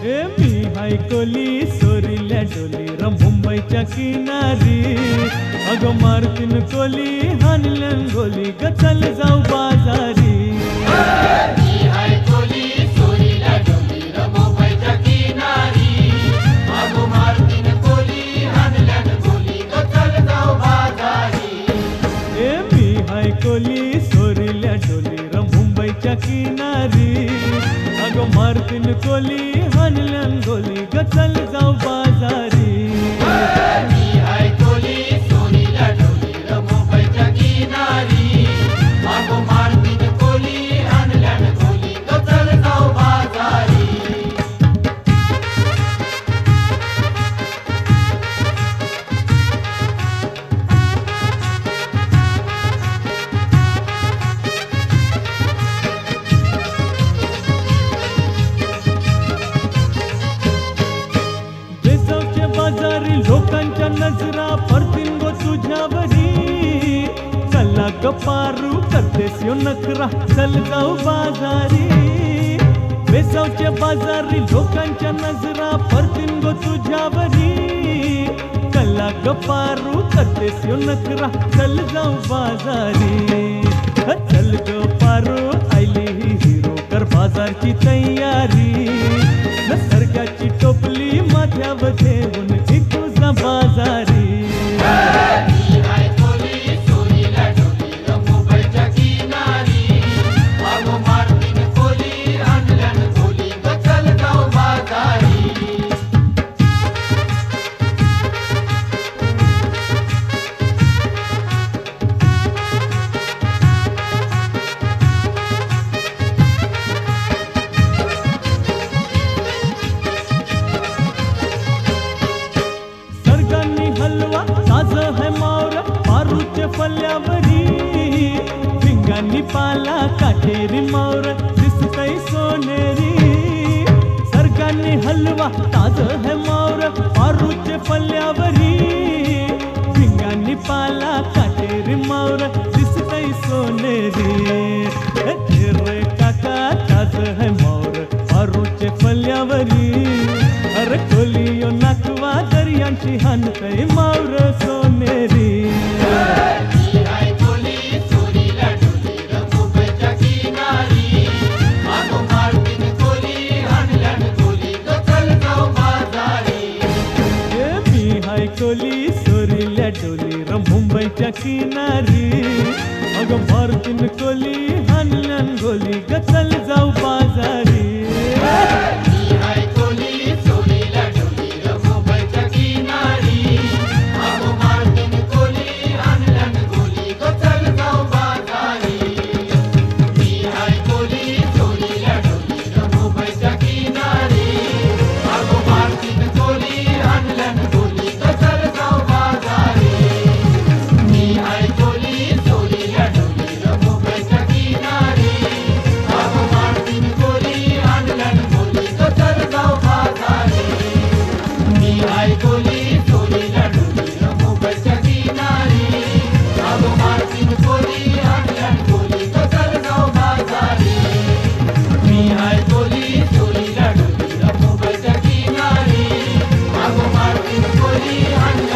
मी हाय कोली सोरील्या डोली मुंबईच्या किनारी अगं मारतीन कोली हानलन गोली ग चल जाऊ बाजारी मी हाय कोली सोरील्या डोली मुंबईच्या किनारी अगं मारतीन कोली हानलन गोली ग चल जाऊ बाजारी मी हाय कोली सोरील्या डोली मुंबईच्या किनारी अगं मारतीन कोली हानलन गोली ग चल जाऊ बाजारी मी हाय कोली सोरील्या डोली मुंबईच्या किनारी अगं मारतीन कोली हानलन गोली ग चल जाऊ बाजारी बाजारी लोकांच्या नजरा परतीन गो तुझ्यावरी चला ग पारू करतेस यो नखरा चल जाऊ बाजारी बेसावच्या बाजारी लोकांच्या नजरा परतीन गो तुझ्यावरी चला ग पारू करतेस यो नखरा चल जाऊ बाजारी चल ग पारू आयली ही हिरो कर बाजारची तयारी निसर्गाची टोपली माथ्यावर ठेवून इकूजा बाजारी मी हाय कोली सोरील्या डोली मुंबईच्या किनारी अगं मारतीन कोली हानलन गोली ग चल जाऊ बाजारी हलवा ताज है मावर पारूचे फल्यावरी भिंगांनी पाला काठेरी मावर दिसतई सोनेरी सरगांनी हलवा ताज है मावर पारूचे फल्यावरी भिंगांनी पाला काठेरी मावर दिसतई सोनेरी रे काका ताज है मावर पारूचे फल्यावरी अरे कोलियो नाकवा दर्यांची हानतई मावर सोनेरी मी हाय कोली सोरील्या डोली मुंबईच्या किनारी अगं मारतीन कोली हानलन गोली ग चल जाऊ बाजारी मी हाय कोली सोरील्या डोली मुंबईच्या किनारी अगं मारतीन कोली हानलन गोली ग चल जाऊ बाजारी मी हाय कोली सोरील्या डोली मुंबईच्या किनारी अगं मारतीन कोली हानलन गोली ग चल जाऊ बाजारी मी हाय कोली सोरील्या डोली मुंबईच्या किनारी अगं मारतीन कोली हानलन गोली ग चल जाऊ बाजारी मी हाय कोली सोरील्या डोली मुंबईच्या किनारी अगं मारतीन कोली हानलन गोली ग चल जाऊ बाजारी मी हाय कोली सोरील्या डोली मुंबईच्या किनारी अगं मारतीन कोली हानलन गोली ग चल जाऊ बाजारी मी हाय कोली सोरील्या डोली मुंबईच्या किनारी अगं मारतीन कोली हानलन